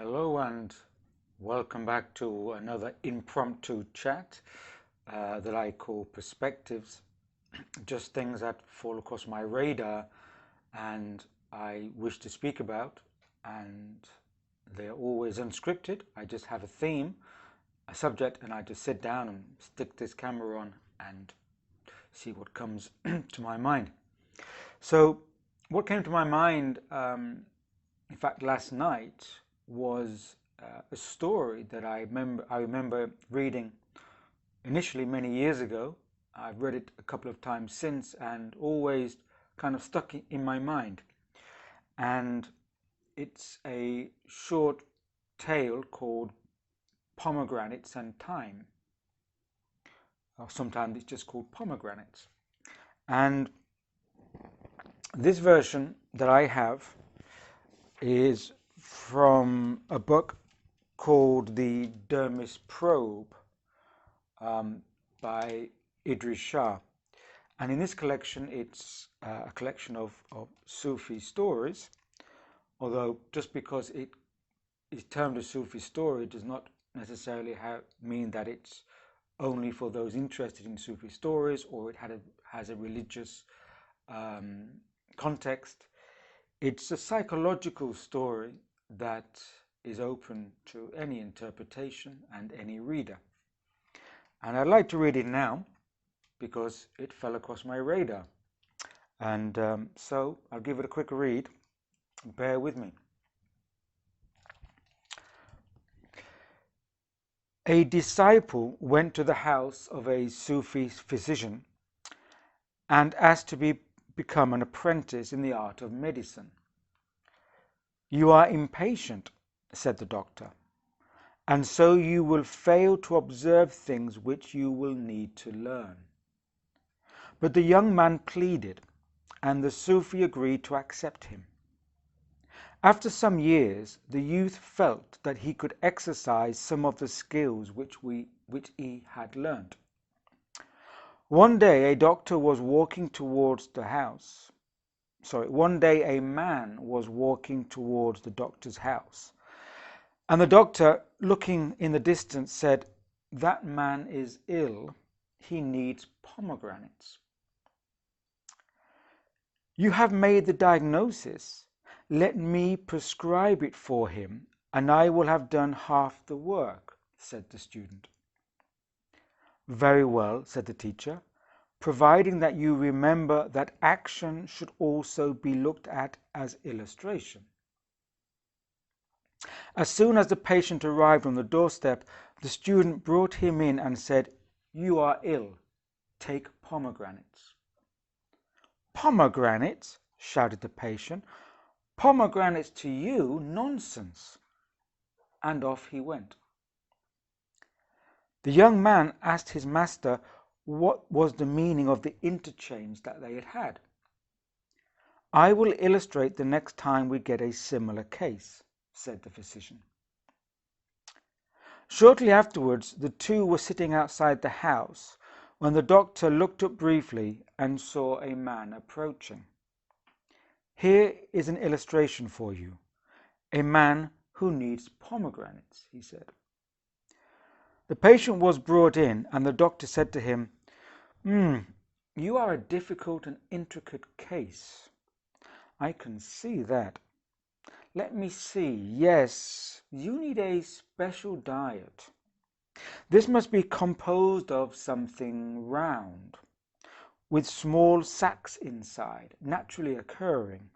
Hello and welcome back to another impromptu chat that I call Perspectives. Just things that fall across my radar and I wish to speak about, and they're always unscripted. I just have a theme, a subject, and I just sit down and stick this camera on and see what comes to my mind. So, what came to my mind, in fact, last night was a story that I remember reading initially many years ago. I've read it a couple of times since and always kind of stuck in my mind. And it's a short tale called Pomegranates and Time. Or sometimes it's just called Pomegranates. And this version that I have is from a book called The Dermis Probe by Idris Shah. And in this collection, it's a collection of Sufi stories, although just because it is termed a Sufi story does not necessarily mean that it's only for those interested in Sufi stories or it has a religious context. It's a psychological story that is open to any interpretation and any reader. And I'd like to read it now because it fell across my radar. And so I'll give it a quick read. Bear with me. A disciple went to the house of a Sufi physician and asked to become an apprentice in the art of medicine. "You are impatient," said the doctor, "and so you will fail to observe things which you will need to learn." But the young man pleaded, and the Sufi agreed to accept him. After some years, the youth felt that he could exercise some of the skills which he had learnt. One day a man was walking towards the doctor's house, and the doctor, looking in the distance, said, "That man is ill. He needs pomegranates." "You have made the diagnosis. Let me prescribe it for him, and I will have done half the work," said the student. "Very well," said the teacher, "providing that you remember that action should also be looked at as illustration." As soon as the patient arrived on the doorstep, the student brought him in and said, "You are ill. Take pomegranates." "Pomegranates?" shouted the patient. "Pomegranates to you? Nonsense!" And off he went. The young man asked his master what was the meaning of the interchange that they had had. "I will illustrate the next time we get a similar case," said the physician. Shortly afterwards, the two were sitting outside the house when the doctor looked up briefly and saw a man approaching. "Here is an illustration for you. A man who needs pomegranates," he said. The patient was brought in, and the doctor said to him, "You are a difficult and intricate case. I can see that. Let me see. Yes, you need a special diet. This must be composed of something round, with small sacs inside, naturally occurring.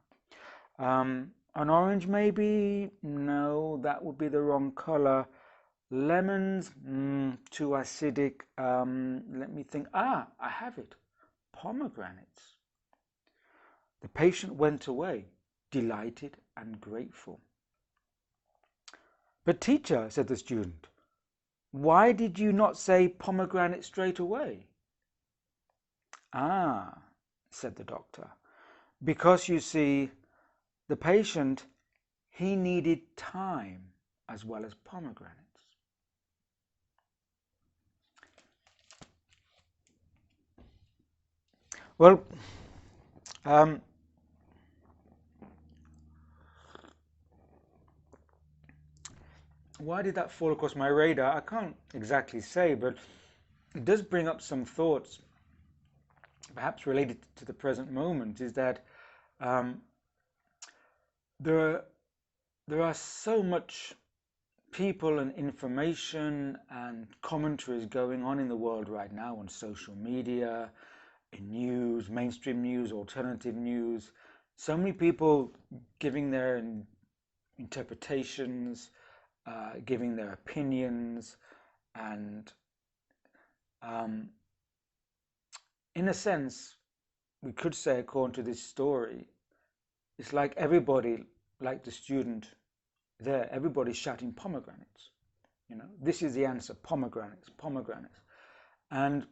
An orange maybe? No, that would be the wrong color. Lemons? Too acidic. Let me think. I have it. Pomegranates." The patient went away, delighted and grateful. "But teacher," said the student, "why did you not say pomegranate straight away?" "Ah," said the doctor, "because you see, the patient, he needed time as well as pomegranates." Well, Why did that fall across my radar? I can't exactly say, but it does bring up some thoughts, perhaps related to the present moment, is that um, there, there are so much people and information and commentaries going on in the world right now on social media, in news, mainstream news, alternative news. So many people giving their interpretations, giving their opinions, and um, in a sense, we could say, according to this story, it's like everybody, like the student there, everybody's shouting pomegranates. You know, this is the answer: pomegranates, pomegranates, and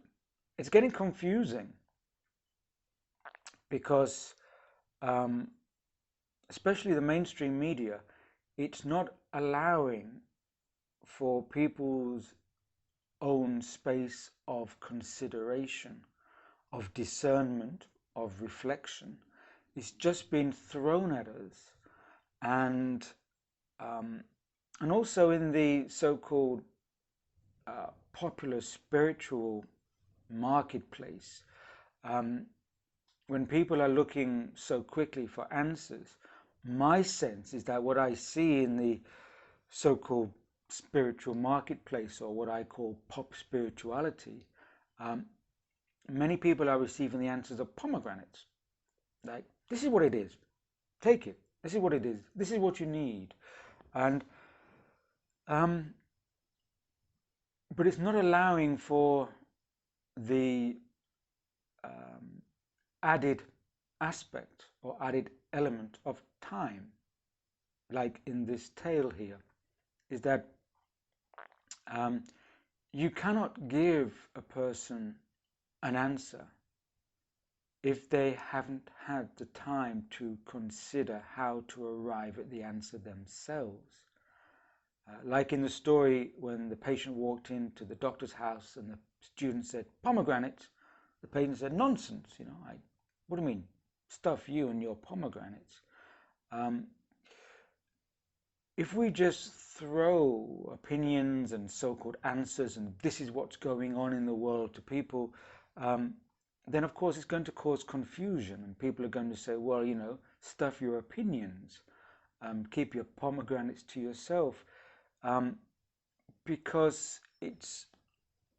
it's getting confusing because, um, especially the mainstream media, it's not allowing for people's own space of consideration, of discernment, of reflection. It's just been thrown at us, and um, and also in the so-called popular spiritual marketplace, um, when people are looking so quickly for answers, my sense is that what I see in the so-called spiritual marketplace, or what I call pop spirituality, um, many people are receiving the answers of pomegranates. Like, this is what it is. Take it. This is what it is. This is what you need. And um, but it's not allowing for the um, added aspect or added element of time, like in this tale here, is that um, you cannot give a person an answer if they haven't had the time to consider how to arrive at the answer themselves. Like in the story, when the patient walked into the doctor's house and the student said, "Pomegranate," the patient said, "Nonsense, what do you mean? Stuff you and your pomegranates." Um, if we just throw opinions and so-called answers and this is what's going on in the world to people, then of course it's going to cause confusion, and people are going to say, well, stuff your opinions, keep your pomegranates to yourself, because it's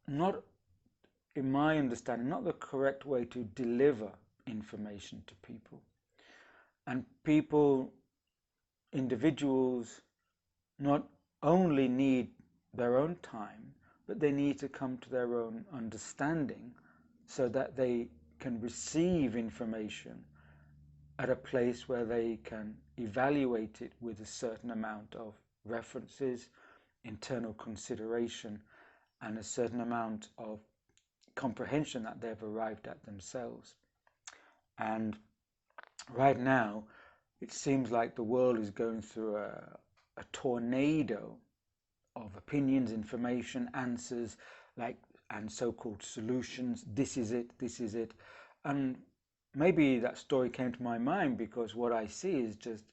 not, in my understanding, not the correct way to deliver information to people. And people, individuals, not only need their own time, but they need to come to their own understanding so that they can receive information at a place where they can evaluate it with a certain amount of references, internal consideration, and a certain amount of comprehension that they've arrived at themselves. And right now, it seems like the world is going through a tornado of opinions, information, answers, and so-called solutions. This is it, this is it. And maybe that story came to my mind because what I see is just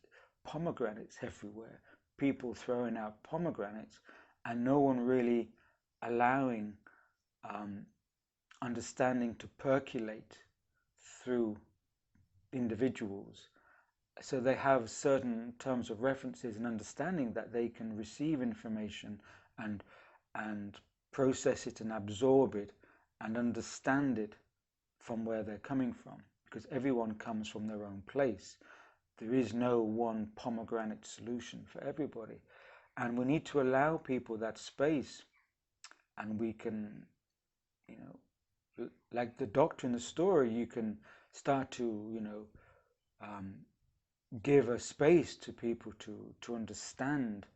pomegranates everywhere. People throwing out pomegranates and no one really allowing understanding to percolate through individuals, so they have certain terms of references and understanding that they can receive information and process it and absorb it and understand it from where they're coming from, because everyone comes from their own place. There is no one pomegranate solution for everybody, and we need to allow people that space. And we can, like the doctor in the story, you can start to give a space to people to understand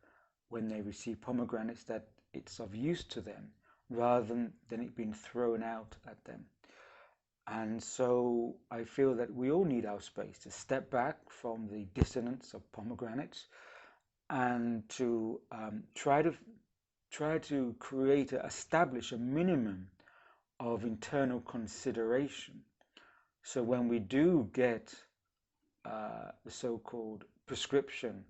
when they receive pomegranates that it's of use to them, rather than it being thrown out at them. And so I feel that we all need our space to step back from the dissonance of pomegranates and to try to establish a minimum of internal consideration. So when we do get the so-called prescription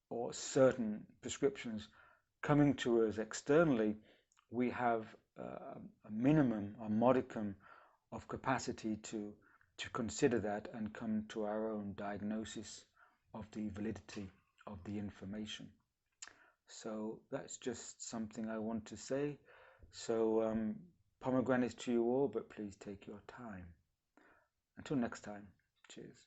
or certain prescriptions coming to us externally, we have a minimum, a modicum of capacity to consider that and come to our own diagnosis of the validity of the information. So that's just something I want to say. So pomegranates to you all, but please take your time. Until next time, cheers.